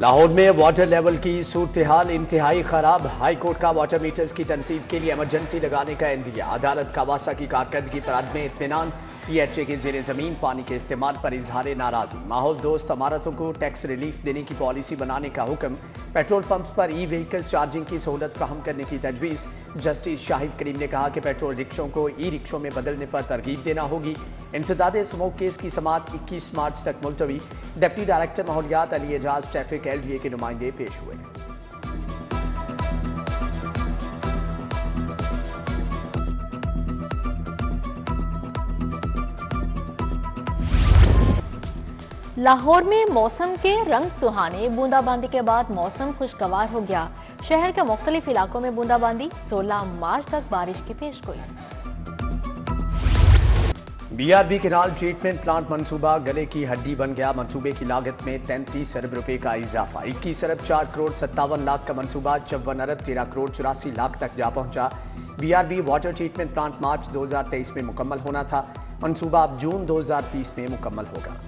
लाहौर में water level की सूरत हाल इंतहाई खराब। हाई कोर्ट का वाटर मीटर्स की तनसीब के लिए इमरजेंसी लगाने का इंदिया। अदालत का वासा की कारकर्दगी पर अदम इत्मीनान। PHA के जेर ज़मीन पानी के इस्तेमाल पर इजहार नाराज़ी। माहौल दोस्त इमारतों को टैक्स रिलीफ देने की पॉलिसी बनाने का हुक्म। पेट्रोल पंप्स पर ई-व्हीकल चार्जिंग की सहूलत फ्राहम करने की तजवीज़। जस्टिस शाहिद करीम ने कहा कि पेट्रोल रिक्शों को ई-रिक्शों में बदलने पर तरगीब देना होगी। इंसदाद स्मोक केस की समाअत 21 मार्च तक मुलतवी। डिप्टी डायरेक्टर माहौलियात अली एजाज ट्रैफिक LDA के नुमाइंदे पेश हुए। लाहौर में मौसम के रंग सुहाने। बूंदाबांदी के बाद मौसम खुशगवार हो गया। शहर के मुख्तलिफ इलाकों में बूंदाबांदी। 16 मार्च तक बारिश की पेशगोई। BRB केनाल ट्रीटमेंट प्लांट मंसूबा गले की हड्डी बन गया। मंसूबे की लागत में 33 अरब रुपए का इजाफा। 21 अरब 4 करोड़ 57 लाख का मंसूबा 54 अरब 13 करोड़ 84 लाख तक जा पहुंचा। BRB वाटर ट्रीटमेंट प्लांट मार्च 2023 में मुकम्मल होना था। मंसूबा अब जून 2030 में मुकम्मल होगा।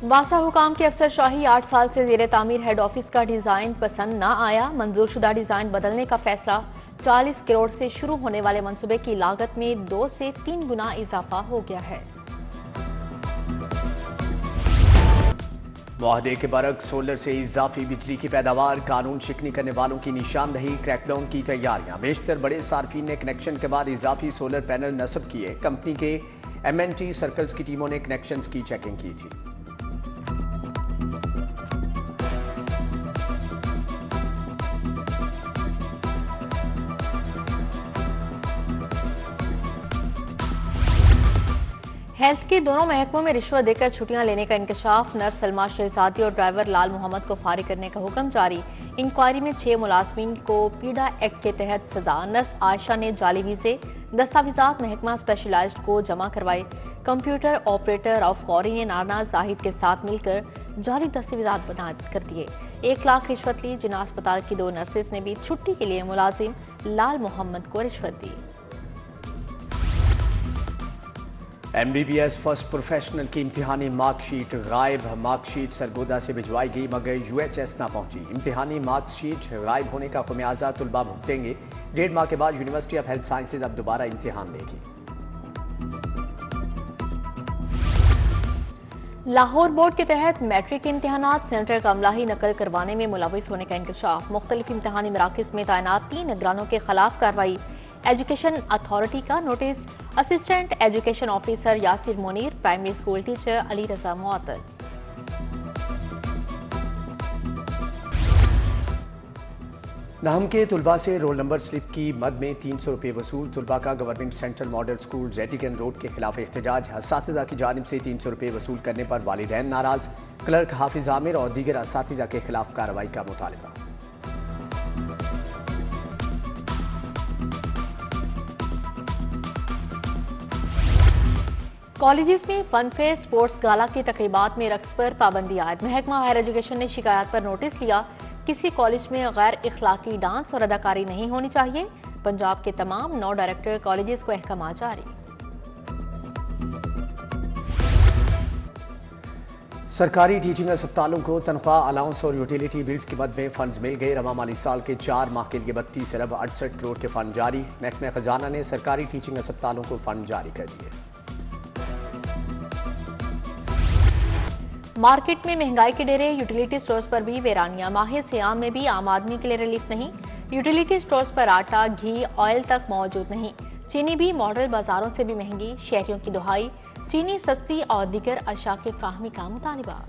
वासा हुकाम की अफसरशाही 8 साल से जेर तामीर हेड ऑफिस का डिजाइन पसंद न आया। मंजूर शुदा डिजाइन बदलने का फैसला। 40 करोड़ से शुरू होने वाले मंसूबे की लागत में 2 से 3 गुना इजाफा हो गया है। मुआहदे के बरक्स सोलर से इजाफी बिजली की पैदावार। कानून शिकनी करने वालों की निशानदही। क्रैकडाउन की तैयारियां। बेशतर बड़े सार्फिन ने कनेक्शन के बाद इजाफी सोलर पैनल नस्ब किए। कंपनी के MNT सर्कल्स की टीमों ने कनेक्शन की चेकिंग की थी। हेल्थ के दोनों महकमों में रिश्वत देकर छुट्टियां लेने का इंकशाफ। नर्स सलमा शहजादी और ड्राइवर लाल मोहम्मद को फारिग करने का हुक्म जारी। इंक्वायरी में 6 मुलाजमीन को पीडा एक्ट के तहत सजा। नर्स आयशा ने जाली वीजे दस्तावेजात महकमा स्पेशलाइज्ड को जमा करवाए। कंप्यूटर ऑपरेटर ऑफ गौरी ने नाना जाहिद के साथ मिलकर जाली दस्तावेजात बना कर दिए। 1 लाख रिश्वत ली। जिना अस्पताल की 2 नर्सेज ने भी छुट्टी के लिए मुलाजिम लाल मोहम्मद को रिश्वत दी। MBBS फर्स्ट प्रोफेशनल की इम्तिहानी मार्कशीट गायब। मार्कशीट सरगोदा से भिजवाई गई मगर UHS ना पहुंची। इम्तिहानी मार्कशीट गायब होने का खुमियाजा तुलबा भुगतेंगे। 1.5 माह के बाद यूनिवर्सिटी ऑफ हेल्थ साइंसेज अब दोबारा इम्तिहान लेगी। लाहौर बोर्ड के तहत मैट्रिक के इम्तिहानात सेंटर का अमला ही नकल करवाने में मुलविस होने का इंकशाफ। मुख्तलिफ इम्तिहानी मराकज़ में तैनात 3 निगरानों के खिलाफ कार्रवाई। एजुकेशन अथॉरिटी का notice. Assistant education officer Yasir Munir, primary school teacher Ali Raza मुअत्तल। नाहम के तुलबा से रोल नंबर स्लिप की मद में 300 रुपये वसूल। तुलबा का government central model school Rattigan road के खिलाफ एहतजाज। असातिज़ा की जानिब से 300 रुपये वसूल करने पर वालिदैन नाराज। क्लर्क हाफिज आमिर और दीगर असातिज़ा के खिलाफ कार्रवाई का मुतालबा। कॉलेजेस में फन फेयर स्पोर्ट्स गाला की तकरीबात में रक्स पर पाबंदी आयद। महकमा हायर एजुकेशन ने शिकायत पर नोटिस लिया। किसी कॉलेज में गैर इखलाकी डांस और अदाकारी नहीं होनी चाहिए। पंजाब के तमाम 9 डायरेक्टर कॉलेजेस को अहकाम जारी। सरकारी टीचिंग अस्पतालों को तनख्वाह अलाउंस और यूटिलिटी बिल्स की मद में फंड्स मिल गए। रवा माली साल के 4 माह के लिए 32 अरब 68 करोड़ के फंड जारी। महकमा खजाना ने सरकारी टीचिंग अस्पतालों को फंड जारी कर दिए। मार्केट में महंगाई के डेरे। यूटिलिटी स्टोर्स पर भी वीरानियां। माह सियाम में भी आम आदमी के लिए रिलीफ नहीं। यूटिलिटी स्टोर्स पर आटा, घी, ऑयल तक मौजूद नहीं। चीनी भी मॉडल बाजारों से भी महंगी। शहरियों की दुहाई चीनी सस्ती और दीगर अशा की फ्राहमी का मुतालिबा।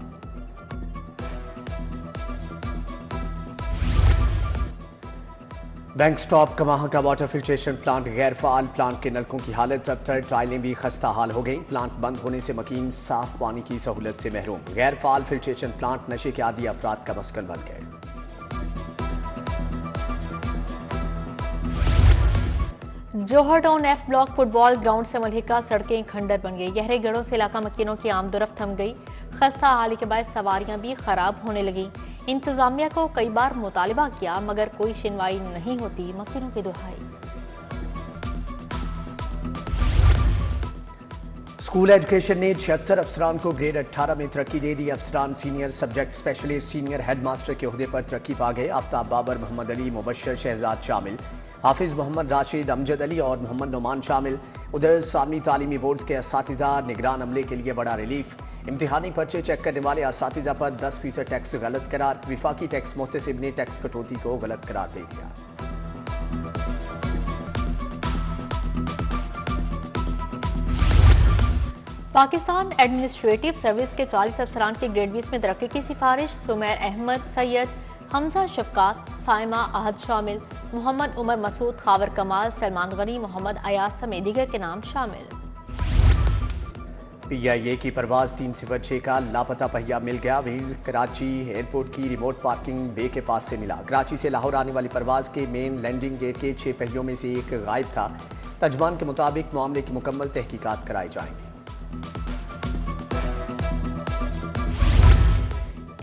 बैंक स्टॉप कमाह का वाटर फिल्ट्रेशन प्लांट गैर फाल। प्लांट के नलकों की हालत अबतर। टाइलें भी खस्ता हाल हो गई। प्लांट बंद होने से मकीन साफ पानी की सहूलत से महरूम। गैर फाल फिल्ट्रेशन प्लांट नशे के आदी अफराद का मस्कन बन गए। Johar town F block football ground से मलहिका सड़कें खंडर बन गई। गहरे गढ़ों से इलाका मकीनों की आमदोरफ्त थम गई। खस्ता हाली के बाद सवारियां भी खराब होने लगी। इंतजामिया को कई बार मुतालिबा किया मगर कोई सुनवाई नहीं होती। मकीनों की दुहाई। स्कूल एजुकेशन ने 76 अफसरान को ग्रेड 18 में तरक्की दे दी। अफसरान senior subject specialist, senior headmaster के ओहदे पर तरक्की पा गए। आफ्ताब बाबर, मोहम्मद अली, मुबशर शहजाद शामिल, हाफिज मोहम्मद राशिद, अमजद अली और मोहम्मद नुमान शामिल। उधर सालमी तालीमी बोर्ड के असातिज़ा निगरान अमले के लिए बड़ा रिलीफ। इम्तिहानी पर्चे चेक करने वाले असातिज़ा पर 10% टैक्स गलत करार। विफाकी टैक्स मोहतसिब ने टैक्स कटौती को गलत करार दे दिया। पाकिस्तान एडमिनिस्ट्रेटिव सर्विस के 40 अफसरान की ग्रेड 20 में तरक्की की सिफारिश। सुमैर अहमद, सैयद हमजा शफकात, साइमा अहद शामिल। मोहम्मद उमर मसूद, खावर कमाल, सलमान गनी, मोहम्मद अयाज समेत दीगर के नाम शामिल। PIA की परवाज 306 का लापता पहिया मिल गया। व्हील कराची एयरपोर्ट की रिमोट पार्किंग बे के पास से मिला। कराची से लाहौर आने वाली परवाज के मेन लैंडिंग गेट के 6 पहियों में से एक गायब था। तर्जमान के मुताबिक मामले की मुकम्मल तहकीकात कराई जाएंगी।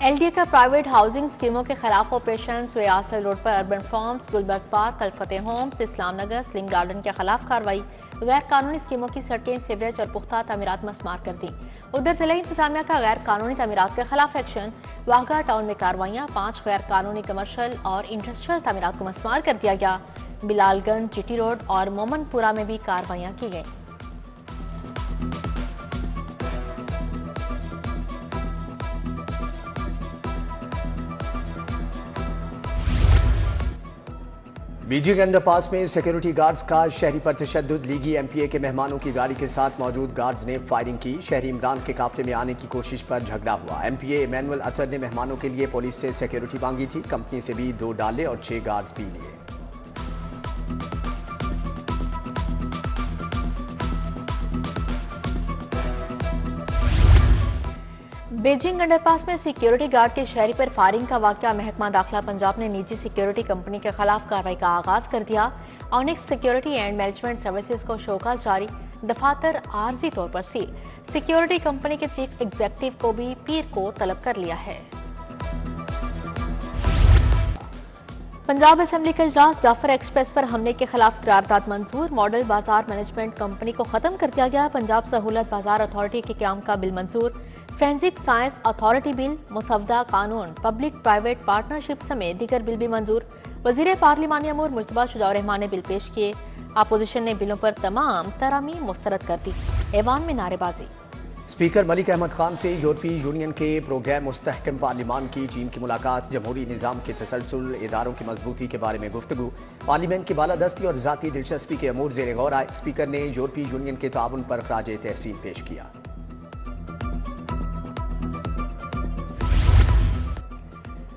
LDA का प्राइवेट हाउसिंग स्कीमों के खिलाफ ऑपरेशन सुयासल रोड पर urban farms, Gulberg park, Al-Fateh homes, Islam Nagar, slim garden के खिलाफ कार्रवाई। गैर कानूनी स्कीमों की सड़कें, सीवरेज और पुख्ता तमीरात मस्मार कर दी। उधर जिला इंतजामिया का गैर कानूनी तमीरात के खिलाफ एक्शन। वाघा टाउन में कार्रवाइयाँ, 5 गैर कानूनी कमर्शल और इंडस्ट्रियल तमीरात को मस्मार कर दिया गया। बिलालगंज, GT रोड और मोमनपुरा में भी कार्रवाइयाँ की गई। बीजिंग अंडरपास में सिक्योरिटी गार्ड्स का शहरी पर तशद्दुद। लीगी MPA के मेहमानों की गाड़ी के साथ मौजूद गार्ड्स ने फायरिंग की। शहरी इमरान के काफले में आने की कोशिश पर झगड़ा हुआ। MPA इमैनुअल अतर ने मेहमानों के लिए पुलिस से सिक्योरिटी मांगी थी। कंपनी से भी 2 डाले और 6 गार्ड्स भी लिए। बीजिंग अंडरपास में सिक्योरिटी गार्ड के शहरी पर फायरिंग का वाकया। महकमा दाखिला पंजाब ने निजी सिक्योरिटी कंपनी के खिलाफ कार्रवाई का आगाज कर दिया। Onyx security and management services को शोकाज जारी, दफातर आर्जी तौर पर सील। सिक्योरिटी कंपनी के चीफ एग्जीक्यूटिव को भी पीर को तलब कर लिया है। पंजाब असेंबली का इजलास। जाफर एक्सप्रेस पर हमले के खिलाफ करारदाद मंजूर। मॉडल बाजार मैनेजमेंट कंपनी को खत्म कर दिया गया। पंजाब सहूलत बाजार अथॉरिटी के क्याम का बिल मंजूर। फोरेंसिक साइंस अथॉरिटी बिल, मुसवदा कानून, पब्लिक प्राइवेट पार्टनरशिप समेत दीगर बिल भी मंजूर। वजीर पार्लिमानी अमूर मुस्तफा शुजा रहमान ने बिल पेश किए। अपोजिशन ने बिलों पर तमाम तरामीम मुस्तरद कर दी। ऐवान में नारेबाजी। स्पीकर मलिक अहमद खान से यूरोपीय यूनियन के प्रोग्राम मुस्तहकम पार्लिमान की चीन की मुलाकात। जमहूरी निज़ाम के तसलसल, इदारों की मजबूती के बारे में गुफ्तगू। पार्लियामेंट की बालादस्ती और ज़ाती दिलचस्पी के अमूर ज़ेर गौर आए। स्पीकर ने यूरोपीय यूनियन के ताउन पर खराज तहसीन पेश किया।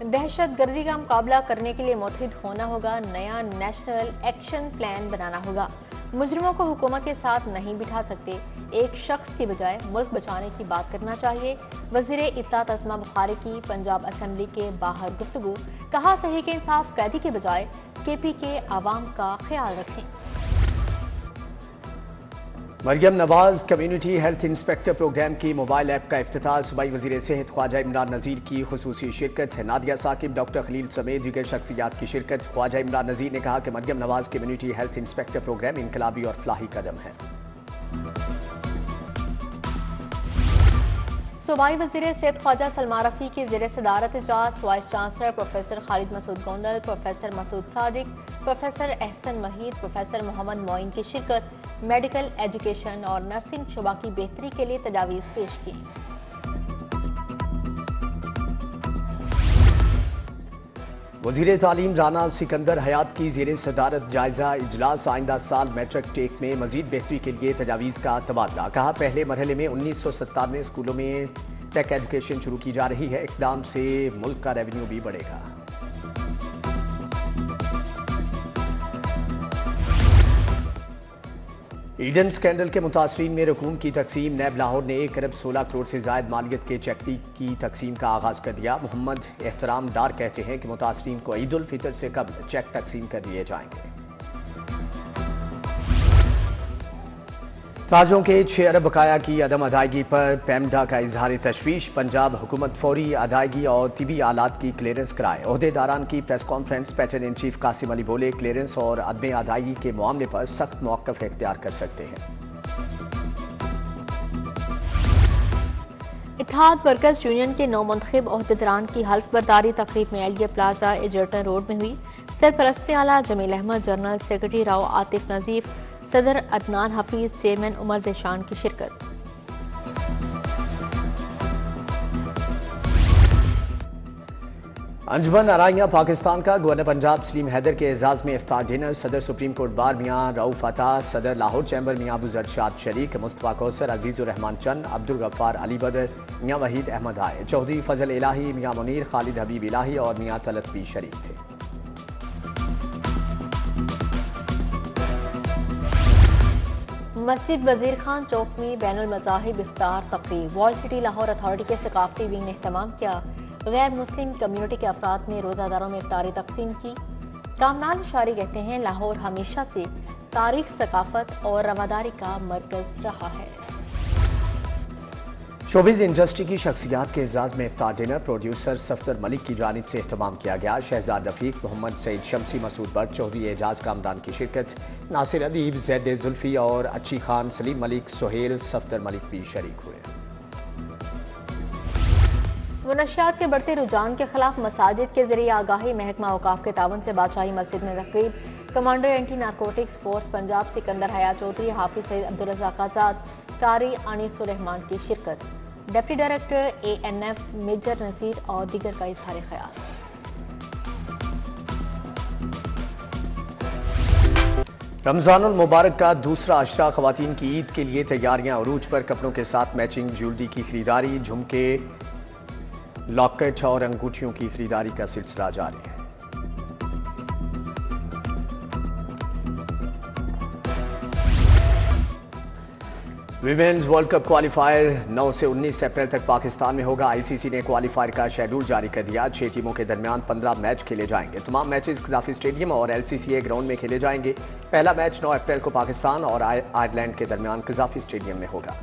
दहशत गर्दी का मुकाबला करने के लिए मुत्तहिद होना होगा। नया नेशनल एक्शन प्लान बनाना होगा। मुजरिमों को हुकूमत के साथ नहीं बिठा सकते। एक शख्स की बजाय मुल्क बचाने की बात करना चाहिए। वजीर इत्तलात अस्मा बुखारी की पंजाब असेंबली के बाहर गुफ्तगू। कहा, तहरीक इंसाफ कैदी के बजाय KPK आवाम का ख्याल रखें। Maryam Nawaz community health inspector programme की मोबाइल ऐप का इफ्तिताह। सूबाई वजीर सेहत ख्वाजा इमरान नज़ीर की खुसूसी शिरकत है। नादिया साकिब, डॉक्टर खलील समेत दीगर शख्सियात की शिरकत। ख्वाजा इमरान नज़ीर ने कहा कि Maryam Nawaz community health inspector program इनकलाबी और फलाही कदम है। सूबाई वज़ीर सेहत ख्वाजा सलमान रफ़ी की ज़ेर सदारत इजलास। Vice chancellor professor Khalid Masood Gondal, professor Masood Sadiq, professor Ahsan Waheed, professor Mohammad Moin की शिरकत। मेडिकल एजुकेशन और नर्सिंग शुबा की बेहतरी के लिए तजावीज़ पेश की। वज़ीर तालीम राना सिकंदर हयात की ज़ेर सदारत जायजा इजलास। आइंदा साल मैट्रिक टेक में मजीद बेहतरी के लिए तजावीज़ का तबादला। कहा, पहले मरहले में 1997 स्कूलों में टेक एजुकेशन शुरू की जा रही है। इक़दाम से मुल्क का रेवेन्यू भी बढ़ेगा। ईडन स्कैंडल के मुतासरीन में रकूम की तकसीम। नैब लाहौर ने 1 अरब 16 करोड़ से जायद मालियत के चेक की तकसीम का आगाज़ कर दिया। मोहम्मद एहतराम डार कहते हैं कि मुतासरीन को ईद उल फितर से कबल चेक तकसीम कर दिए जाएंगे। ताजों के 6 अरब बकाया की अदम अदायगी पर पैमडा का इजहार तशवीश। पंजाब हुकूमत फौरी अदायगी और तिबी आलात की क्लियरेंस कराए। ओहदेदारान की press conference. Patron in chief Qasim Ali बोले, क्लियरेंस और अदम अदायगी के मामले पर सख्त मौक़िफ़ इख्तियार कर सकते हैं। इत्तेहाद वर्कर्स यूनियन के नौ मुंतखब अहदेदारान की हल्फ बर्दारी तकरीब में एलिया प्लाजा एजर्टन रोड में हुई। सरपरस्ती आला जमील अहमद, जनरल सेक्रेटरी राव आतिफ नजीफ, सदर अदनान हफीज, चेयरमैन उमर ज़ेशान की शिरकत। अंजुमन आराइया पाकिस्तान का गवर्नर पंजाब सलीम हैदर के एजाज में इफ्तार डिनर। सदर सुप्रीम कोर्ट बार मियाँ रऊफ अता, सदर लाहौर चैम्बर मियाँ अबू जरशाद शरीक, मुस्तफ़ा कौसर, अजीज़ुर रहमान चंद, अब्दुल गफ्फार अली बदर, मियाँ वहीद अहमद आए, चौधरी फजल इलाही, मियाँ मुनीर, खालिद हबीब इलाही और मियाँ तलत भी शरीक थे। मस्जिद वजीर खान चौक में बैनुल मज़ाहिब इफ्तार तकरीब वॉल सिटी लाहौर अथॉरिटी के सकाफती विंग ने एहतमाम किया। गैर मुस्लिम कम्युनिटी के अफराद ने रोज़ादारों में इफ्तारी तकसीम की। कामरान शारी कहते हैं लाहौर हमेशा से तारीख, सकाफत और रवादारी का मरकज रहा है। शोबिज़ इंडस्ट्री की शख्सियात के एजाज में इफ्तार डिनर प्रोड्यूसर सफदर मलिक की जानिब से एहतमाम किया गया। शहजाद रफीक, मोहम्मद सईद शमसी, मसूद बट, चौधरी एजाज कामरान की शिरकत। नासिर अदीब, जैद जुल्फी और अच्छी खान, सलीम मलिक, सोहेल, सफदर मलिक भी शरीक हुए। मुनशियात के बढ़ते रुझान के खिलाफ मसाजिद के जरिए आगाही, महकमा औकाफ के तावन से बादशाही मस्जिद में तकरीब। Commander anti narcotics force Punjab Sikandar हया चौधरी, हाफिज सईद अब्दुल रज़ाक आज़ाद, कारी अनीसुर रहमान की शिरकत। Deputy director ANF major Naseer और दीगर का इजहार ख्याल। रमज़ानुल मुबारक का दूसरा अशरा, ख़वातीन की ईद के लिए तैयारियां अरूज पर। कपड़ों के साथ मैचिंग ज्वेलरी की खरीदारी, झुमके, लॉकेट और अंगूठियों की खरीदारी का सिलसिला जारी है। विमेंस वर्ल्ड कप क्वालिफायर 9 से 19 अप्रैल तक पाकिस्तान में होगा। ICC ने क्वालिफायर का शेड्यूल जारी कर दिया। 6 टीमों के दरमियान 15 मैच खेले जाएंगे। तमाम मैचेस कज़ाफ़ी स्टेडियम और LCCA ग्राउंड में खेले जाएंगे। पहला मैच 9 अप्रैल को पाकिस्तान और आयरलैंड के दरमियान कज़ाफ़ी स्टेडियम में होगा।